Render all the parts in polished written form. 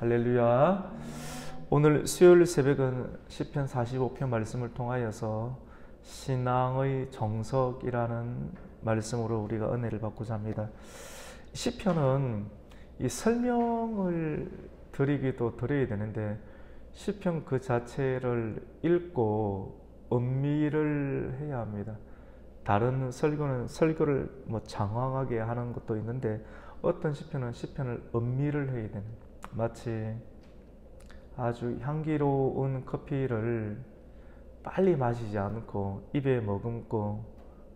할렐루야. 오늘 수요일 새벽은 시편 45편 말씀을 통하여서 신앙의 정석이라는 말씀으로 우리가 은혜를 받고자 합니다. 시편은 이 설명을 드리기도 드려야 되는데 시편 그 자체를 읽고 음미를 해야 합니다. 다른 설교는 설교를 장황하게 하는 것도 있는데 어떤 시편은 시편을 음미를 해야 되는, 마치 아주 향기로운 커피를 빨리 마시지 않고 입에 머금고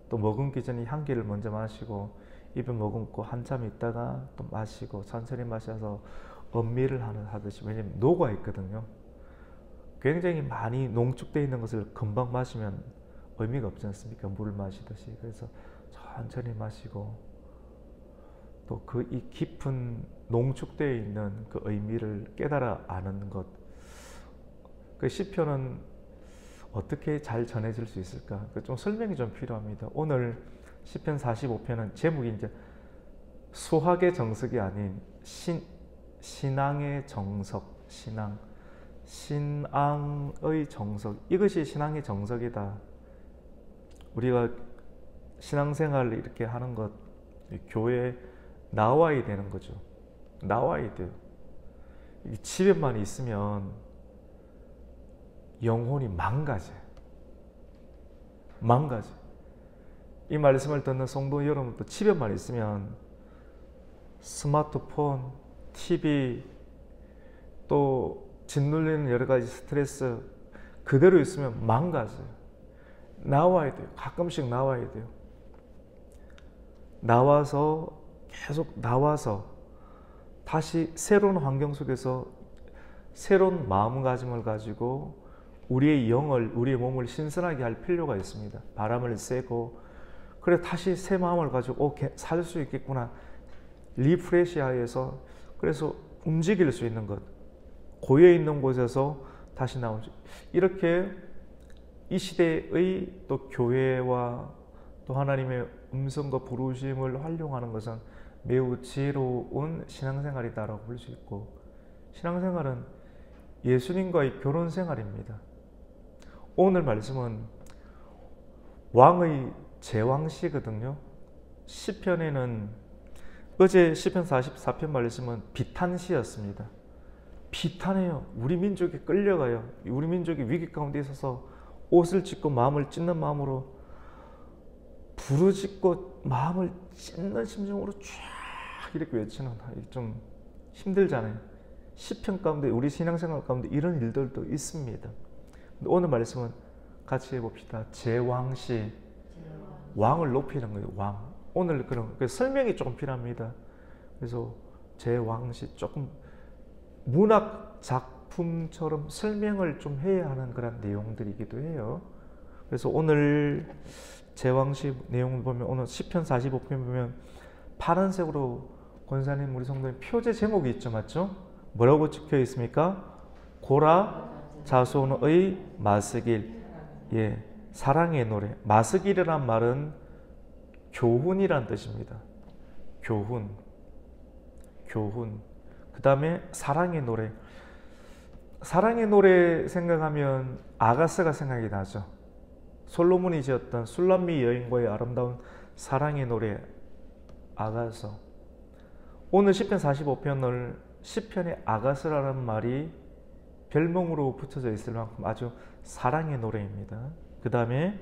또 머금기 전에 향기를 먼저 마시고 입에 머금고 한참 있다가 또 마시고 천천히 마셔서 음미를 하듯이, 왜냐면 녹아 있거든요. 굉장히 많이 농축되어 있는 것을 금방 마시면 의미가 없지 않습니까? 물을 마시듯이. 그래서 천천히 마시고 또 그 이 깊은 농축되어 있는 그 의미를 깨달아 아는 것. 그 시편은 어떻게 잘 전해질 수 있을까? 좀 설명이 좀 필요합니다. 오늘 시편 45편은 제목이 이제 수학의 정석이 아닌 신앙의 정석, 신앙의 정석. 이것이 신앙의 정석이다. 우리가 신앙생활을 이렇게 하는 것, 교회에 나와야 되는 거죠. 나와야 돼요. 집에만 있으면 영혼이 망가져요. 이 말씀을 듣는 성도 여러분도 집에만 있으면 스마트폰, TV, 또 짓눌리는 여러 가지 스트레스 그대로 있으면 망가져요. 나와야 돼요. 가끔씩 나와야 돼요. 계속 나와서 다시 새로운 환경 속에서 새로운 마음가짐을 가지고 우리의 영을, 우리의 몸을 신선하게 할 필요가 있습니다. 바람을 쐬고, 그래 다시 새 마음을 가지고 살 수 있겠구나, 리프레시하여서, 그래서 움직일 수 있는 것, 고여 있는 곳에서 다시 나온, 이렇게 이 시대의 또 교회와 또 하나님의 음성과 부르심을 활용하는 것은 매우 지혜로운 신앙생활이다라고 볼 수 있고, 신앙생활은 예수님과의 결혼생활입니다. 오늘 말씀은 왕의 제왕시거든요. 시편에는 어제 시편 44편 말씀은 비탄시였습니다. 비탄해요. 우리 민족이 끌려가요. 우리 민족이 위기 가운데 있어서 옷을 찢고 마음을 찢는 마음으로, 부르짖고 마음을 찢는 심정으로 쫙 이렇게 외치는, 좀 힘들잖아요. 시편 가운데, 우리 신앙생활 가운데 이런 일들도 있습니다. 오늘 말씀은 같이 해봅시다. 제왕시, 왕을 높이는 거예요. 왕. 오늘 그런 설명이 조금 필요합니다. 그래서 제왕시, 조금 문학 작품처럼 설명을 좀 해야 하는 그런 내용들이기도 해요. 그래서 오늘 제왕시 내용을 보면, 오늘 시편 45편 보면 파란색으로 권사님, 우리 성도님 표제 제목이 있죠, 맞죠? 뭐라고 찍혀 있습니까? 고라 자손의 마스길. 예, 사랑의 노래. 마스길이란 말은 교훈이란 뜻입니다. 교훈. 그 다음에 사랑의 노래. 사랑의 노래 생각하면 아가스가 생각이 나죠. 솔로몬이 지었던 술람미 여인과의 아름다운 사랑의 노래, 아가서. 오늘 시편 45편을 시편의 아가스라는 말이 별명으로 붙여져 있을 만큼 아주 사랑의 노래입니다. 그 다음에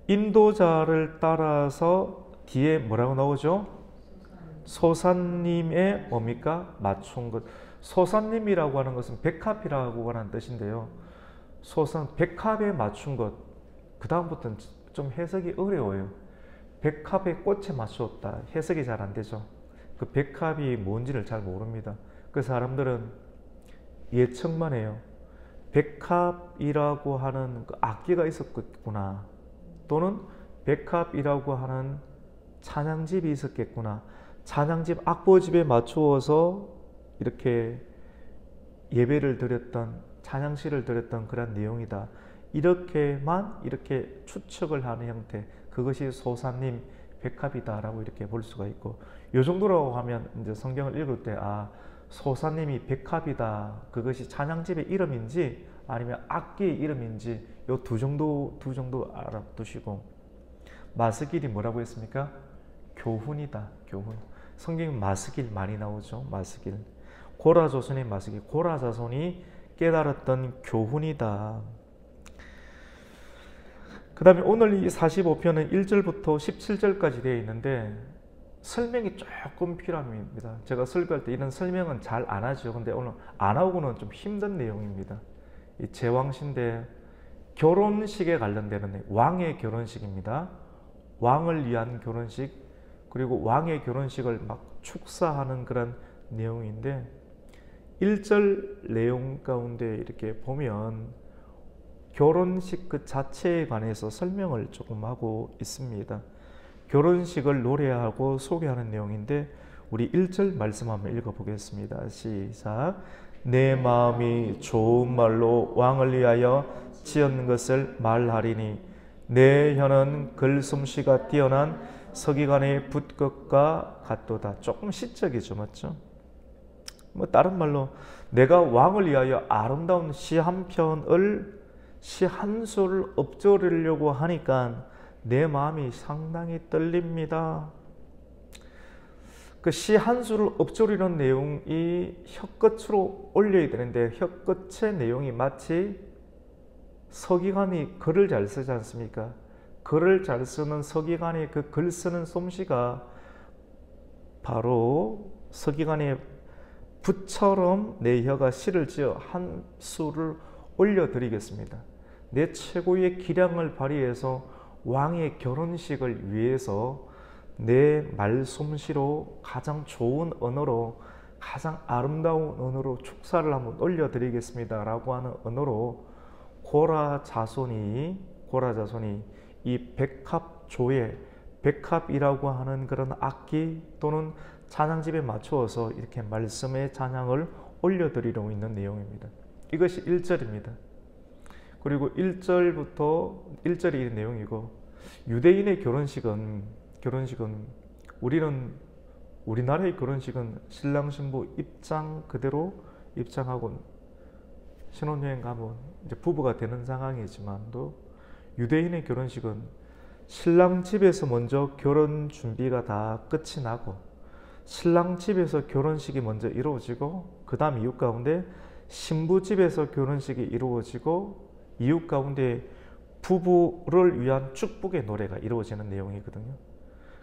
인도자를 따라서 뒤에 뭐라고 나오죠? 소산님의 뭡니까? 맞춘 것. 소산님이라고 하는 것은 백합이라고 하는 뜻인데요. 소산, 백합에 맞춘 것. 그 다음부터는 좀 해석이 어려워요. 백합의 꽃에 맞추었다. 해석이 잘 안 되죠. 그 백합이 뭔지를 잘 모릅니다. 그 사람들은 예측만 해요. 백합이라고 하는 그 악기가 있었겠구나, 또는 백합이라고 하는 찬양집이 있었겠구나, 찬양집 악보집에 맞추어서 이렇게 예배를 드렸던, 찬양시를 드렸던 그런 내용이다. 이렇게 추측을 하는 형태, 그것이 소사님 백합이다라고 이렇게 볼 수가 있고, 이 정도라고 하면 이제 성경을 읽을 때 소사님이 백합이다, 그것이 찬양집의 이름인지 아니면 악기의 이름인지 요 두 정도 알아두시고, 마스길이 뭐라고 했습니까? 교훈이다. 교훈. 성경에 마스길 많이 나오죠. 마스길. 고라조선의 마스길. 고라자손이 깨달았던 교훈이다. 그 다음에 오늘 이 45편은 1절부터 17절까지 되어 있는데 설명이 조금 필요합니다. 제가 설교할 때 이런 설명은 잘 안 하죠. 근데 오늘 안 하고는 좀 힘든 내용입니다. 이 제왕신대 결혼식에 관련되는 왕의 결혼식입니다. 왕을 위한 결혼식, 그리고 왕의 결혼식을 막 축사하는 그런 내용인데 1절 내용 가운데 이렇게 보면 결혼식 그 자체에 관해서 설명을 조금 하고 있습니다. 결혼식을 노래하고 소개하는 내용인데 우리 1절 말씀 한번 읽어보겠습니다. 시작. 내 마음이 좋은 말로 왕을 위하여 지은 것을 말하리니 내 혀는 글솜씨가 뛰어난 서기관의 붓것과 같도다. 조금 시적이죠, 맞죠? 뭐 다른 말로 내가 왕을 위하여 아름다운 시 한 편을, 시 한 수를 읊조리려고 하니까 내 마음이 상당히 떨립니다. 그 시 한 수를 읊조리는 내용이 혀끝으로 올려야 되는데 혀끝의 내용이 마치 서기관이 글을 잘 쓰지 않습니까? 글을 잘 쓰는 서기관의 그 글 쓰는 솜씨가 바로 서기관의 붓처럼 내 혀가 시를 지어 한 수를 올려드리겠습니다. 내 최고의 기량을 발휘해서 왕의 결혼식을 위해서 내 말솜씨로 가장 좋은 언어로, 가장 아름다운 언어로 축사를 한번 올려드리겠습니다 라고 하는 언어로 고라 자손이 이 백합조에, 백합이라고 하는 그런 악기 또는 찬양집에 맞추어서 이렇게 말씀의 찬양을 올려드리려고 있는 내용입니다. 이것이 1절입니다. 그리고 1절이 이 내용이고, 유대인의 결혼식은 우리나라의 결혼식은 신랑 신부 입장 그대로 입장하고 신혼여행 가면 이제 부부가 되는 상황이지만도 유대인의 결혼식은 신랑 집에서 먼저 결혼 준비가 다 끝이 나고 신랑 집에서 결혼식이 먼저 이루어지고 그 다음 이웃 가운데 신부 집에서 결혼식이 이루어지고 이웃 가운데 부부를 위한 축복의 노래가 이루어지는 내용이거든요.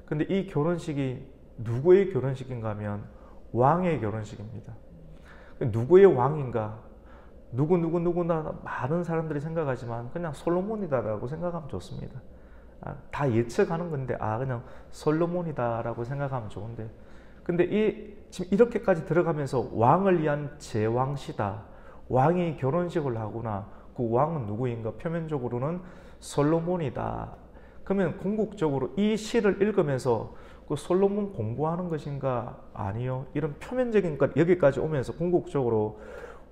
근데 이 결혼식이 누구의 결혼식인가 하면 왕의 결혼식입니다. 누구의 왕인가? 누구나 많은 사람들이 생각하지만 그냥 솔로몬이다라고 생각하면 좋습니다. 다 예측하는 건데 그냥 솔로몬이다라고 생각하면 좋은데, 근데 지금 이렇게까지 들어가면서 왕을 위한 제왕시다, 왕이 결혼식을 하구나, 그 왕은 누구인가? 표면적으로는 솔로몬이다. 그러면 궁극적으로 이 시를 읽으면서 그 솔로몬 공부하는 것인가? 아니요. 이런 표면적인 것 여기까지 오면서 궁극적으로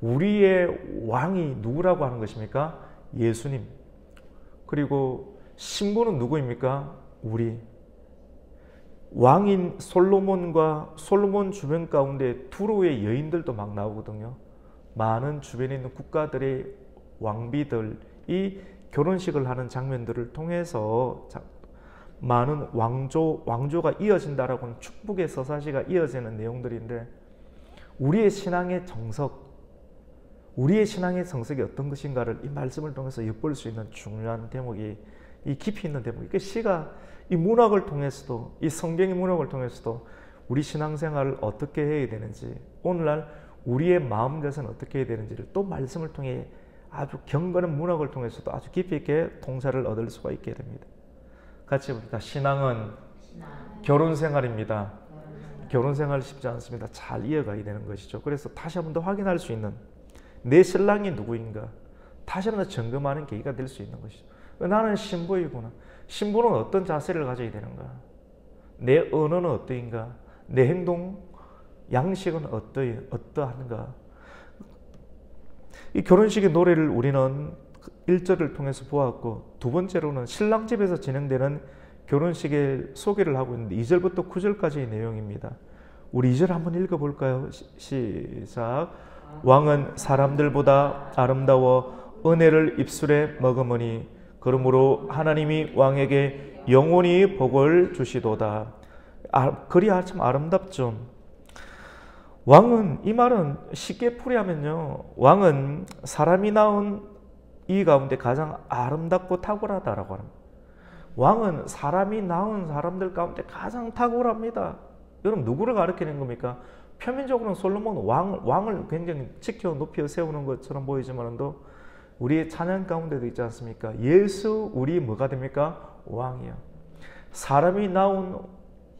우리의 왕이 누구라고 하는 것입니까? 예수님. 그리고 신부는 누구입니까? 우리. 왕인 솔로몬과 솔로몬 주변 가운데 두로의 여인들도 막 나오거든요. 많은 주변에 있는 국가들의 왕비들이 결혼식을 하는 장면들을 통해서 많은 왕조가 이어진다라고 하는 축복의 서사시가 이어지는 내용들인데, 우리의 신앙의 정석이 어떤 것인가를 이 말씀을 통해서 엿볼 수 있는 중요한 대목이, 이 깊이 있는 대목이, 그 시가 이 문학을 통해서도, 이 성경의 문학을 통해서도 우리 신앙생활을 어떻게 해야 되는지, 오늘날 우리의 마음 자세는 어떻게 해야 되는지를 또 말씀을 통해 아주 경건한 문학을 통해서도 아주 깊이 있게 통찰을 얻을 수가 있게 됩니다. 같이 봅니다. 신앙은 결혼생활입니다. 결혼생활 쉽지 않습니다. 잘 이어가야 되는 것이죠. 그래서 다시 한 번 더 확인할 수 있는, 내 신랑이 누구인가 다시 한 번 더 점검하는 계기가 될 수 있는 것이죠. 나는 신부이구나. 신부는 어떤 자세를 가져야 되는가? 내 언어는 어떠인가? 내 행동, 양식은 어떠한가? 이 결혼식의 노래를 우리는 1절을 통해서 보았고, 두 번째로는 신랑 집에서 진행되는 결혼식의 소개를 하고 있는데 2절부터 9절까지의 내용입니다. 우리 2절 한번 읽어볼까요? 시작. 왕은 사람들보다 아름다워 은혜를 입술에 머금으니 그러므로 하나님이 왕에게 영원히 복을 주시도다. 글이 참 아름답죠. 왕은, 이 말은 쉽게 풀이하면요, 왕은 사람이 낳은 이 가운데 가장 아름답고 탁월하다라고 합니다. 왕은 사람이 낳은 사람들 가운데 가장 탁월합니다. 여러분, 누구를 가리키는 겁니까? 표면적으로는 솔로몬 왕을 굉장히 지켜 높여 세우는 것처럼 보이지만도 우리의 찬양 가운데도 있지 않습니까? 예수, 우리 뭐가 됩니까? 왕이요. 사람이 나온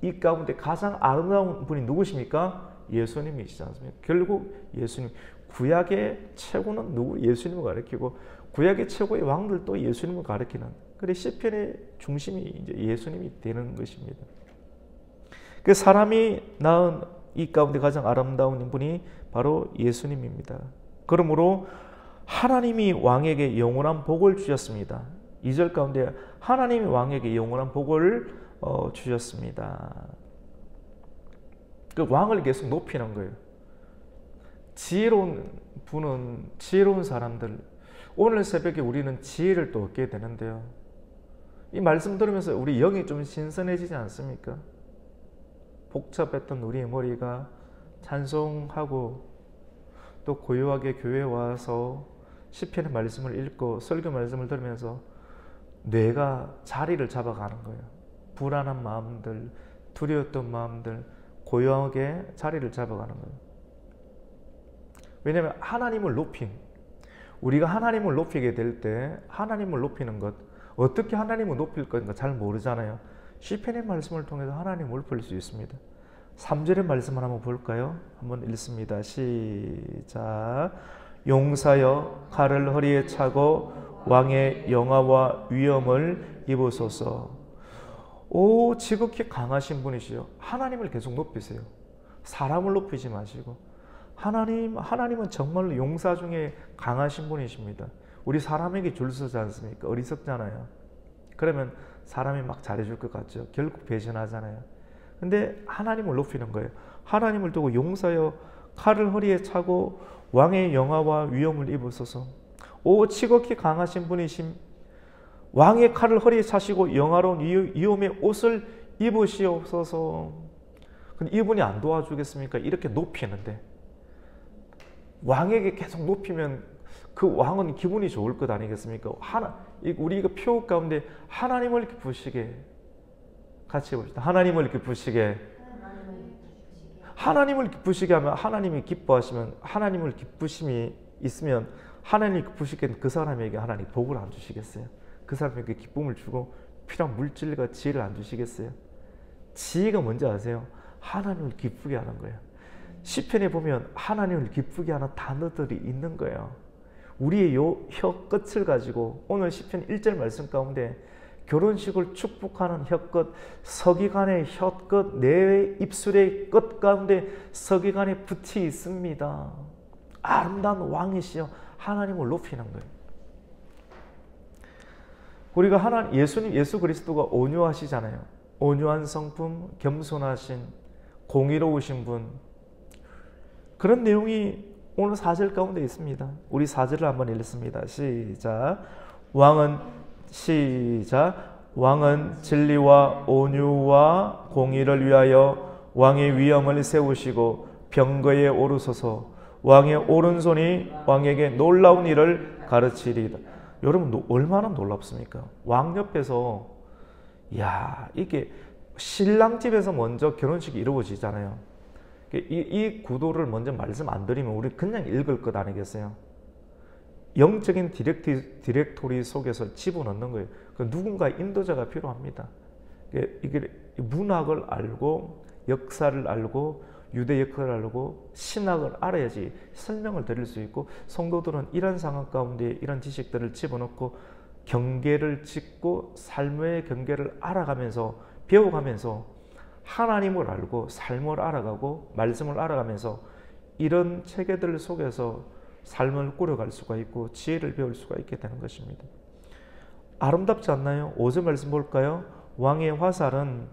이 가운데 가장 아름다운 분이 누구십니까? 예수님이시지 않습니까? 결국 예수님, 구약의 최고는 누구? 예수님을 가리키고 구약의 최고의 왕들도 예수님을 가리키는, 그래 시편의 중심이 이제 예수님이 되는 것입니다. 그 사람이 낳은 이 가운데 가장 아름다운 분이 바로 예수님입니다. 그러므로 하나님이 왕에게 영원한 복을 주셨습니다. 2절 가운데 하나님이 왕에게 영원한 복을 주셨습니다. 그 왕을 계속 높이는 거예요. 지혜로운 분은, 지혜로운 사람들, 오늘 새벽에 우리는 지혜를 또 얻게 되는데요. 이 말씀 들으면서 우리 영이 좀 신선해지지 않습니까? 복잡했던 우리의 머리가 찬송하고 또 고요하게 교회에 와서 시편의 말씀을 읽고 설교 말씀을 들으면서 뇌가 자리를 잡아가는 거예요. 불안한 마음들, 두려웠던 마음들 고요하게 자리를 잡아가는 거예요. 왜냐하면 하나님을 높임, 우리가 하나님을 높이게 될 때 하나님을 높이는 것, 어떻게 하나님을 높일 건가 잘 모르잖아요. 시편의 말씀을 통해서 하나님을 높일 수 있습니다. 3절의 말씀을 한번 볼까요? 한번 읽습니다. 시작. 용사여 칼을 허리에 차고 왕의 영화와 위엄을 입으소서. 오, 지극히 강하신 분이시요. 하나님을 계속 높이세요. 사람을 높이지 마시고 하나님은 정말로 용사 중에 강하신 분이십니다. 우리 사람에게 줄 서지 않습니까? 어리석잖아요. 그러면 사람이 막 잘해줄 것 같죠. 결국 배신하잖아요. 근데 하나님을 높이는 거예요. 하나님을 두고 용사여 칼을 허리에 차고 왕의 영화와 위엄을 입으소서. 오, 지극히 강하신 분이심, 왕의 칼을 허리에 차시고 영화로운 위엄의 옷을 입으시옵소서. 근데 이분이 안 도와주겠습니까? 이렇게 높이는데 왕에게 계속 높이면 그 왕은 기분이 좋을 것 아니겠습니까? 우리 이거 표 가운데 하나님을 기쁘시게 같이 해봅시다. 하나님을 기쁘시게. 하나님을 기쁘시게 하면 하나님이 기뻐하시면, 하나님을 기쁘심이 있으면 하나님이 기쁘시게 그 사람에게 하나님 복을 안 주시겠어요? 그 사람에게 기쁨을 주고 필요한 물질과 지혜를 안 주시겠어요? 지혜가 뭔지 아세요? 하나님을 기쁘게 하는 거예요. 시편에 보면 하나님을 기쁘게 하는 단어들이 있는 거예요. 우리의 혀 끝을 가지고 오늘 시편 1절 말씀 가운데 결혼식을 축복하는 혀끝, 서기관의 혀끝, 내 입술의 끝 가운데 서기관의 붓이 있습니다. 아름다운 왕이시여 하나님을 높이는 거예요. 우리가 예수 그리스도가 온유하시잖아요. 온유한 성품, 겸손하신, 공의로우신 분. 그런 내용이 오늘 4절 가운데 있습니다. 우리 4절을 한번 읽습니다. 시작. 왕은 진리와 온유와 공의를 위하여 왕의 위엄을 세우시고 병거에 오르소서. 왕의 오른손이 왕에게 놀라운 일을 가르치리이다. 여러분 얼마나 놀랍습니까? 왕 옆에서, 야, 이게 신랑 집에서 먼저 결혼식이 이루어지잖아요. 이 구도를 먼저 말씀 안 드리면 우리 그냥 읽을 것 아니겠어요? 영적인 디렉토리 속에서 집어넣는 거예요. 누군가 인도자가 필요합니다. 이게 문학을 알고 역사를 알고 유대 역사를 알고 신학을 알아야지 설명을 드릴 수 있고, 성도들은 이런 상황 가운데 이런 지식들을 집어넣고 경계를 짓고 삶의 경계를 알아가면서 배워가면서 하나님을 알고 삶을 알아가고 말씀을 알아가면서 이런 체계들 속에서 삶을 꾸려갈 수가 있고 지혜를 배울 수가 있게 되는 것입니다. 아름답지 않나요? 5절 말씀 볼까요? 왕의 화살은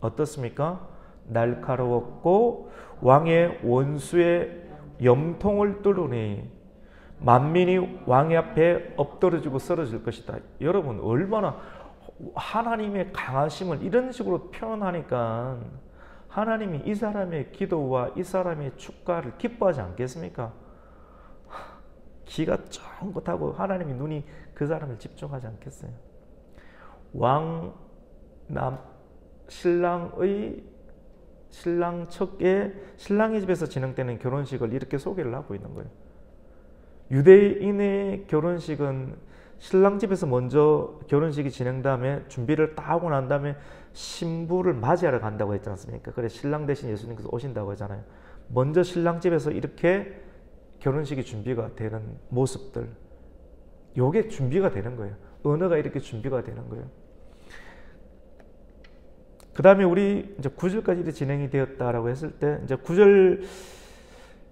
어떻습니까? 날카로웠고 왕의 원수의 염통을 뚫으니 만민이 왕의 앞에 엎드러지고 쓰러질 것이다. 여러분 얼마나 하나님의 강하심을 이런 식으로 표현하니까 하나님이 이 사람의 기도와 이 사람의 축가를 기뻐하지 않겠습니까? 기가 쫑긋하고 하나님의 눈이 그 사람을 집중하지 않겠어요? 신랑 측에 신랑의 집에서 진행되는 결혼식을 이렇게 소개를 하고 있는 거예요. 유대인의 결혼식은 신랑 집에서 먼저 결혼식이 진행 다음에 준비를 다 하고 난 다음에 신부를 맞이하러 간다고 했지 않습니까? 그래 신랑 대신 예수님께서 오신다고 하잖아요. 먼저 신랑 집에서 이렇게 결혼식이 준비가 되는 모습들, 요게 준비가 되는 거예요. 언어가 이렇게 준비가 되는 거예요. 그 다음에 우리 이제 9절까지 진행이 되었다라고 했을 때 이제 9절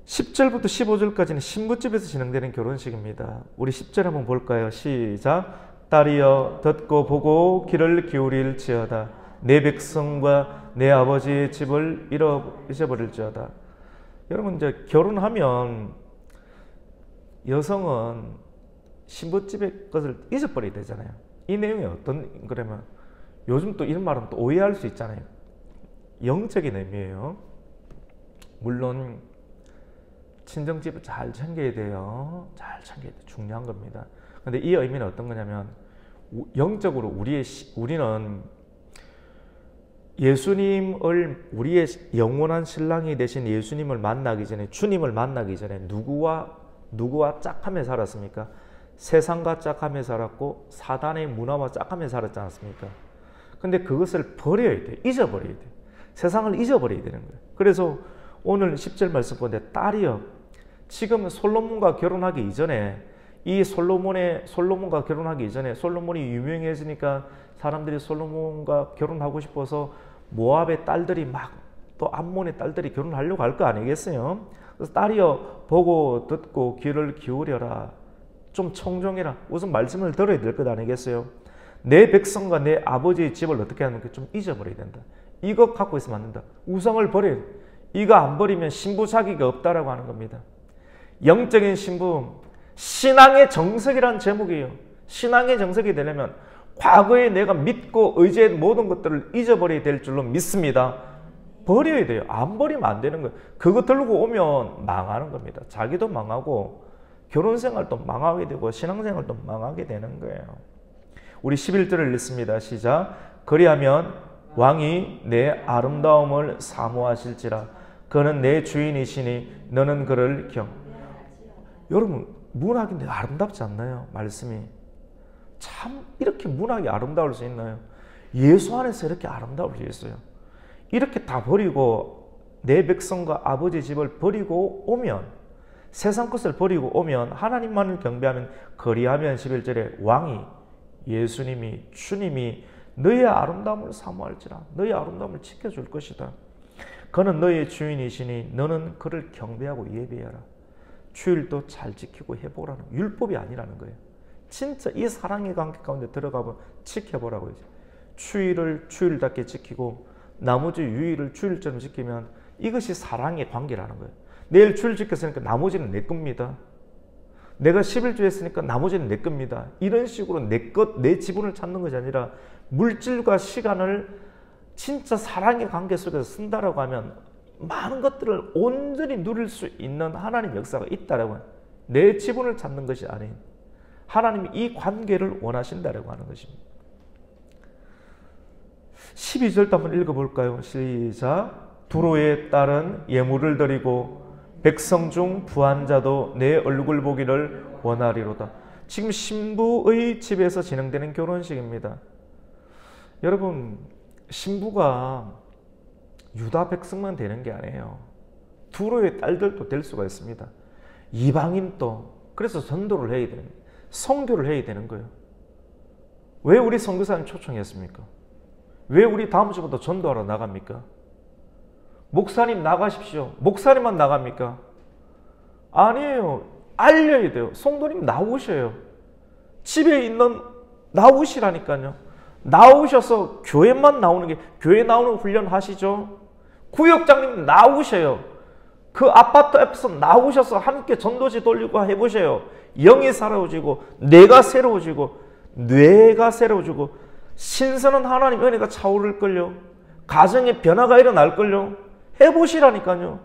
10절부터 15절까지는 신부집에서 진행되는 결혼식입니다. 우리 10절 한번 볼까요? 시작. 딸이여 듣고 보고 귀를 기울일지어다. 내 백성과 내 아버지의 집을 잊어버릴지어다. 여러분 이제 결혼하면 여성은 신부집의 것을 잊어버려야 되잖아요. 이 내용이 어떤 그러면 요즘 또 이런 말은 또 오해할 수 있잖아요. 영적인 의미예요. 물론 친정집을 잘 챙겨야 돼요. 잘 챙겨야 돼요. 중요한 겁니다. 근데 이 의미는 어떤 거냐면 영적으로 우리는 예수님을 우리의 영원한 신랑이 되신 예수님을 만나기 전에 주님을 만나기 전에 누구와 짝하며 살았습니까? 세상과 짝하며 살았고 사단의 문화와 짝하며 살았지 않습니까? 근데 그것을 버려야 돼요. 잊어버려야 돼요. 세상을 잊어버려야 되는 거예요. 그래서 오늘 10절 말씀 보는데 딸이여 지금 솔로몬과 결혼하기 이전에 이 솔로몬과 결혼하기 이전에 솔로몬이 유명해지니까 사람들이 솔로몬과 결혼하고 싶어서 모압의 딸들이 막 또 암몬의 딸들이 결혼하려고 할 거 아니겠어요? 그래서 딸이여 보고 듣고 귀를 기울여라. 좀 청종해라. 우선 말씀을 들어야 될 것 아니겠어요? 내 백성과 내 아버지의 집을 어떻게 하는 게 좀 잊어버려야 된다. 이거 갖고 있으면 안 된다. 우상을 버려야 돼. 이거 안 버리면 신부 사기가 없다라고 하는 겁니다. 영적인 신부, 신앙의 정석이라는 제목이에요. 신앙의 정석이 되려면 과거에 내가 믿고 의지한 모든 것들을 잊어버려야 될 줄로 믿습니다. 버려야 돼요. 안 버리면 안 되는 거예요. 그거 들고 오면 망하는 겁니다. 자기도 망하고 결혼생활도 망하게 되고 신앙생활도 망하게 되는 거예요. 우리 11절을 읽습니다. 시작. 그리하면 왕이 내 아름다움을 사모하실지라 그는 내 주인이시니 너는 그를 여러분 문학인데 아름답지 않나요? 말씀이 참 이렇게 문학이 아름다울 수 있나요? 예수 안에서 이렇게 아름다울 수 있어요. 이렇게 다 버리고 내 백성과 아버지 집을 버리고 오면 세상 것을 버리고 오면 하나님만을 경배하면 그리하면 11절에 왕이 예수님이 주님이 너의 아름다움을 사모할지라 너의 아름다움을 지켜줄 것이다. 그는 너의 주인이시니 너는 그를 경배하고 예배하라. 주일도 잘 지키고 해보라는 율법이 아니라는 거예요. 진짜 이 사랑의 관계 가운데 들어가면 지켜보라고 이제 주일을 주일답게 지키고 나머지 유일을 주일처럼 지키면 이것이 사랑의 관계라는 거예요. 내일 주일 지켰으니까 나머지는 내 겁니다. 내가 11주 했으니까 나머지는 내 겁니다. 이런 식으로 내 지분을 찾는 것이 아니라 물질과 시간을 진짜 사랑의 관계 속에서 쓴다라고 하면 많은 것들을 온전히 누릴 수 있는 하나님 역사가 있다라고 해요. 내 지분을 찾는 것이 아닌 하나님이 이 관계를 원하신다라고 하는 것입니다. 12절도 한번 읽어볼까요? 시작. 두로의 딸은 예물을 드리고 백성 중 부한 자도 내 얼굴 보기를 원하리로다. 지금 신부의 집에서 진행되는 결혼식입니다. 여러분 신부가 유다 백성만 되는 게 아니에요. 두로의 딸들도 될 수가 있습니다. 이방인도 그래서 전도를 해야 되는 거예요. 선교를 해야 되는 거예요. 왜 우리 선교사님 초청했습니까? 왜 우리 다음 주부터 전도하러 나갑니까? 목사님 나가십시오. 목사님만 나갑니까? 아니에요. 알려야 돼요. 성도님 나오셔요. 집에 있는 나오시라니까요. 나오셔서 교회만 나오는 게 교회 나오는 훈련 하시죠. 구역장님 나오셔요. 그 아파트 앞에서 나오셔서 함께 전도지 돌리고 해보세요. 영이 살아오지고 뇌가 새로워지고 신선한 하나님 은혜가 차오를걸요. 가정에 변화가 일어날걸요. 해보시라니까요.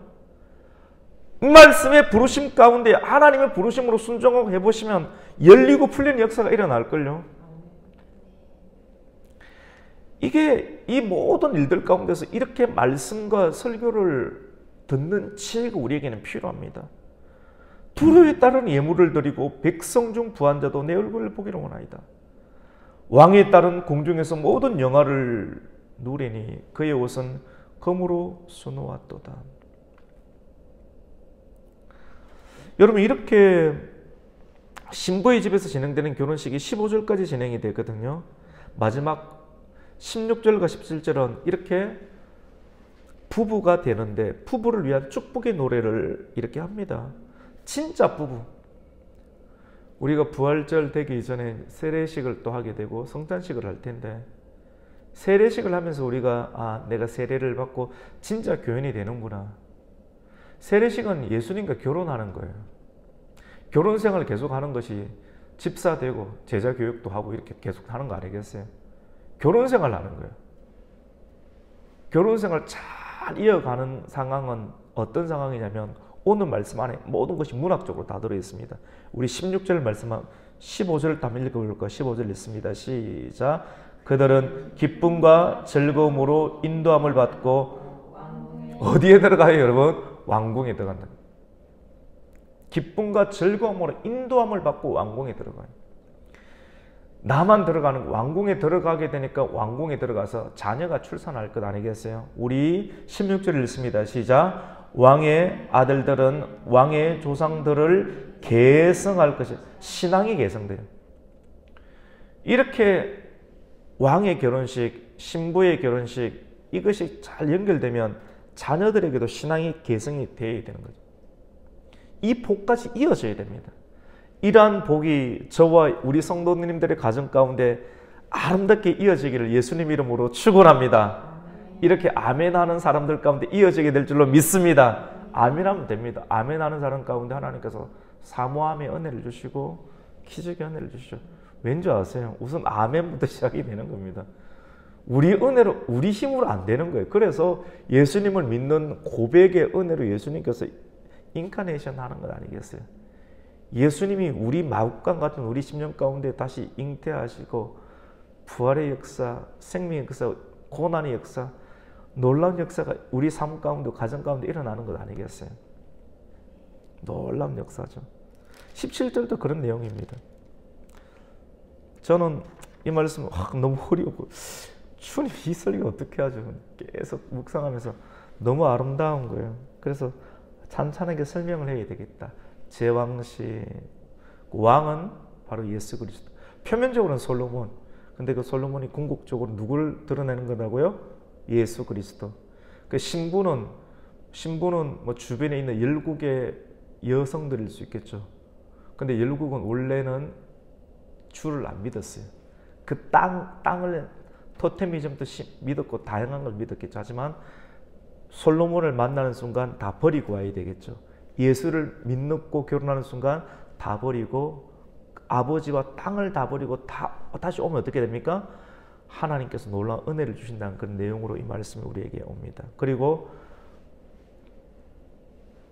말씀의 부르심 가운데 하나님의 부르심으로 순종하고 해보시면 열리고 풀리는 역사가 일어날걸요. 이게 이 모든 일들 가운데서 이렇게 말씀과 설교를 듣는 지혜가 우리에게는 필요합니다. 두려움에 따른 예물을 드리고 백성 중 부한자도 내 얼굴을 보기를 원하이다. 왕에 따른 공중에서 모든 영화를 누리니 그의 옷은 검으로 수놓았도다. 여러분, 이렇게 신부의 집에서 진행되는 결혼식이 15절까지 진행이 되거든요. 마지막 16절과 17절은 이렇게 부부가 되는데 부부를 위한 축복의 노래를 이렇게 합니다. 진짜 부부. 우리가 부활절 되기 이전에 세례식을 또 하게 되고 성찬식을 할 텐데, 세례식을 하면서 우리가 내가 세례를 받고 진짜 교인이 되는구나. 세례식은 예수님과 결혼하는 거예요. 결혼 생활을 계속하는 것이 집사 되고 제자 교육도 하고 이렇게 계속 하는 거 아니겠어요? 결혼 생활을 하는 거예요. 결혼 생활 잘 이어가는 상황은 어떤 상황이냐면 오늘 말씀 안에 모든 것이 문학적으로 다 들어있습니다. 우리 16절 말씀 15절 다 읽어볼까? 15절 읽습니다. 시작. 그들은 기쁨과 즐거움으로 인도함을 받고 어디에 들어가요, 여러분? 왕궁에 들어간다. 기쁨과 즐거움으로 인도함을 받고 왕궁에 들어가요. 나만 들어가는 왕궁에 들어가게 되니까 왕궁에 들어가서 자녀가 출산할 것 아니겠어요? 우리 16절 읽습니다. 시작. 왕의 아들들은 왕의 조상들을 계승할 것이, 신앙이 계승돼요. 이렇게 왕의 결혼식, 신부의 결혼식, 이것이 잘 연결되면 자녀들에게도 신앙이 계승이 되어야 되는 거죠. 이 복까지 이어져야 됩니다. 이러한 복이 저와 우리 성도님들의 가정 가운데 아름답게 이어지기를 예수님 이름으로 축원합니다. 이렇게 아멘하는 사람들 가운데 이어지게 될 줄로 믿습니다. 아멘하면 됩니다. 아멘하는 사람 가운데 하나님께서 사모함의 은혜를 주시고 기적의 은혜를 주시죠. 왠지 아세요? 우선 아멘부터 시작이 되는 겁니다. 우리 은혜로, 우리 힘으로 안 되는 거예요. 그래서 예수님을 믿는 고백의 은혜로 예수님께서 인카네이션 하는 것 아니겠어요? 예수님이 우리 마국간 같은 우리 심령 가운데 다시 잉태하시고 부활의 역사, 생명의 역사, 고난의 역사, 놀라운 역사가 우리 삶 가운데, 가정 가운데 일어나는 것 아니겠어요? 놀라운 역사죠. 17절도 그런 내용입니다. 저는 이 말씀 너무 어려워. 주님, 이 설교 어떻게 하죠? 계속 묵상하면서 너무 아름다운 거예요. 그래서 찬찬하게 설명을 해야 되겠다. 제왕시, 왕은 바로 예수 그리스도. 표면적으로는 솔로몬. 근데 그 솔로몬이 궁극적으로 누굴 드러내는 거라고요? 예수 그리스도. 그 신부는 뭐 주변에 있는 열국의 여성들일 수 있겠죠. 근데 열국은 원래는 주를 안 믿었어요. 그 땅을 토테미즘도 믿었고 다양한 걸 믿었겠죠. 하지만 솔로몬을 만나는 순간 다 버리고 와야 되겠죠. 예수를 믿고 결혼하는 순간 다 버리고 아버지와 땅을 다 버리고 다시 오면 어떻게 됩니까? 하나님께서 놀라운 은혜를 주신다는 그런 내용으로 이 말씀이 우리에게 옵니다. 그리고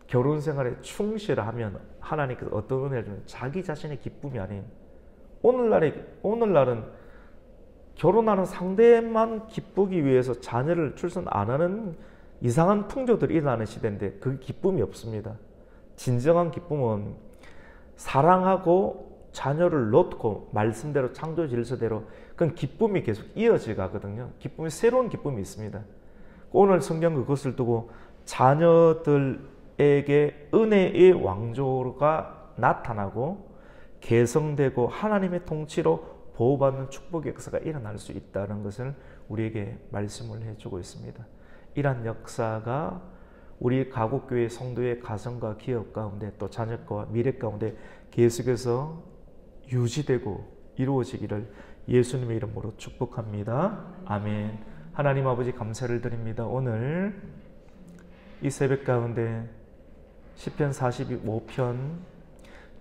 결혼 생활에 충실하면 하나님께서 어떤 은혜를 주는, 자기 자신의 기쁨이 아닌, 오늘날은 결혼하는 상대만 기쁘기 위해서 자녀를 출산 안 하는 이상한 풍조들이 일어나는 시대인데 그 기쁨이 없습니다. 진정한 기쁨은 사랑하고 자녀를 놓고 말씀대로 창조 질서대로 그건 기쁨이 계속 이어져 가거든요. 기쁨이, 새로운 기쁨이 있습니다. 오늘 성경 그것을 두고 자녀들에게 은혜의 왕조가 나타나고 개성되고 하나님의 통치로 보호받는 축복의 역사가 일어날 수 있다는 것을 우리에게 말씀을 해주고 있습니다. 이러한 역사가 우리 가곡교회 성도의 가정과 기업 가운데 또 자녀과 미래 가운데 계속해서 유지되고 이루어지기를 예수님의 이름으로 축복합니다. 아멘. 하나님 아버지 감사를 드립니다. 오늘 이 새벽 가운데 시편 45편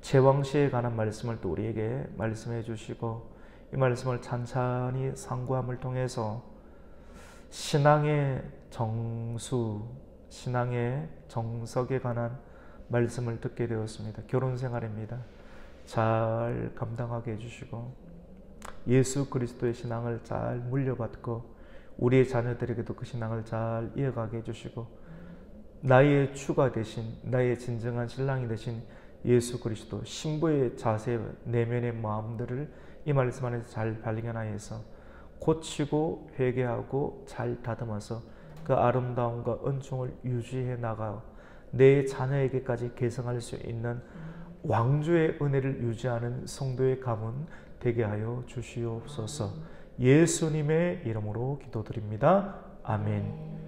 제왕시에 관한 말씀을 또 우리에게 말씀해 주시고, 이 말씀을 찬찬히 상고함을 통해서 신앙의 정수, 신앙의 정석에 관한 말씀을 듣게 되었습니다. 결혼 생활입니다. 잘 감당하게 해주시고, 예수 그리스도의 신앙을 잘 물려받고 우리의 자녀들에게도 그 신앙을 잘 이어가게 해주시고, 나의 주가 되신, 나의 진정한 신랑이 되신 예수 그리스도 신부의 자세, 내면의 마음들을 이 말씀 안에서 잘 발견하여서 고치고 회개하고 잘 다듬어서 그 아름다움과 은총을 유지해 나가 내 자녀에게까지 계승할 수 있는 왕조의 은혜를 유지하는 성도의 가문 되게 하여 주시옵소서. 예수님의 이름으로 기도드립니다. 아멘.